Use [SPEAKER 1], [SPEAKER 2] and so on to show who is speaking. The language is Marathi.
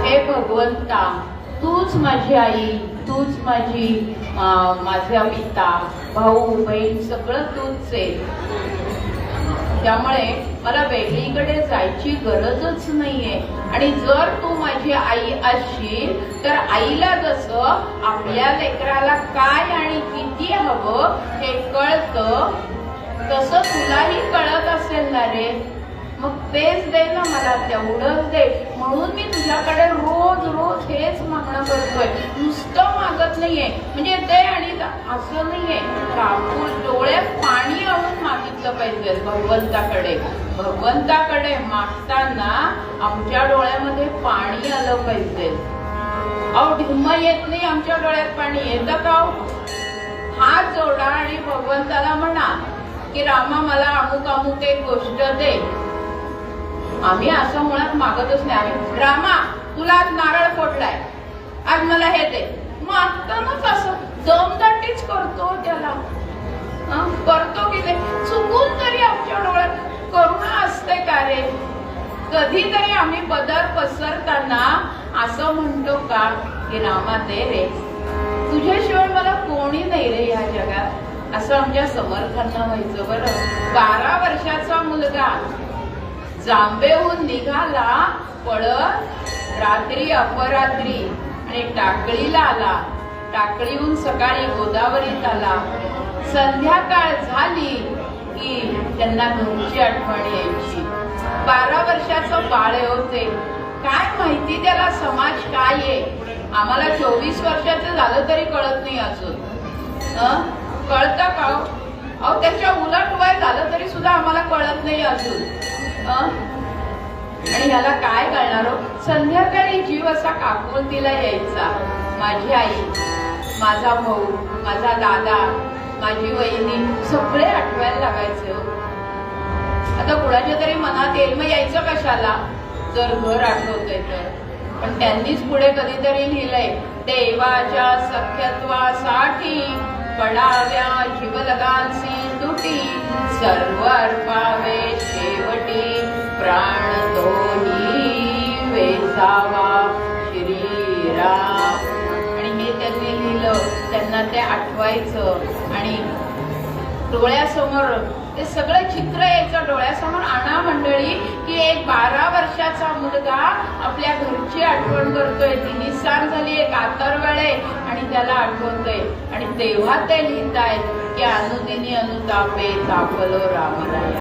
[SPEAKER 1] हे भगवंता, तूच माझी आई, तूच माझा पिता, भाऊ बहीण सगळं तूच आहे. त्यामुळे मला वेगळीकडे जायची गरजच नाहीये. आणि जर तू माझी आई असशील तर आईला जसं आपल्या लेकराला काय आणि किती हवं हे कळतं, तसं तुलाही कळत असेल ना रे. मग तेच दे ना मला, तेवढंच दे. म्हणून मी तुझ्याकडे रोज रोज हेच मागणं करतोय, नुसतं मागत नाहीये. म्हणजे दे आणि असं नाहीये, कापूर डोळ्यात पाणी आणून मागितलं पाहिजे भगवंताकडे. भगवंताकडे मागताना आमच्या डोळ्यामध्ये पाणी आलं पाहिजे. अहो ढिम्म येत नाही आमच्या डोळ्यात पाणी येतं का? हात जोडा आणि भगवंताला म्हणा की रामा मला अमुक अमुक एक गोष्ट दे. आम्ही असं मुळात मागतच नाही. आम्ही रामा तुला आज नारळ फोडलाय, आज मला हे दे. मागतानाच असं दमदाटीच करतो त्याला. करतो की ते चुकून तरी आमच्या डोळ्यात करुणा असते का रे? कधीतरी आम्ही पदर पसरताना असं म्हणतो का की रामा दे रे, तुझ्याशिवाय मला कोणी नाही रे या जगात, असं आमच्या समर्थांना व्हायचं. बरं, 12 वर्षाचा मुलगा जांबेहून निघाला पळत रात्री अपरात्री आणि टाकळीला आला. टाकळीहून सकाळी गोदावरीत आला. संध्याकाळ झाली की त्यांना घरची आठवण यायची. 12 वर्षाचं बाळ होते. काय माहिती त्याला समाज काय आहे. आम्हाला 24 वर्षाचं झालं तरी कळत नाही अजून. कळतं का? अहो त्याच्या उलट वय झालं तरी सुद्धा आम्हाला कळत नाही अजून. आणि ह्याला काय कळणार हो? संध्याकाळी जीव असा काकुळतीला यायचा. माझी आई, माझा भाऊ, माझा दादा, माझी वहिनी सगळे आठवायला लागायचे. आता कुणाच्या तरी मनात येईल मग यायचं कशाला जर घर आठवतंय तर. पण त्यांनीच पुढे कधीतरी लिहिलंय, देवाच्या सख्यत्वासाठी पडाव्या जीवलगांसी तुटी, सर्व अर्पावे शेवटी प्राण दोन्ही वेचावा श्रीराम. आणि हे त्यांनी लिहिलं, त्यांना ते आठवायचं आणि डोळ्यासमोर ते सगळं चित्र यायचं. डोळ्यासमोर आणा मंडळी की एक 12 वर्षाचा मुलगा आपल्या घरची आठवण करतोय. ती निस्सार झाली, एक आतरवळे आणि त्याला आठवतोय. आणि तेव्हा ते लिहितायत की अनुदिनी अनुतापे तापलो रामराया.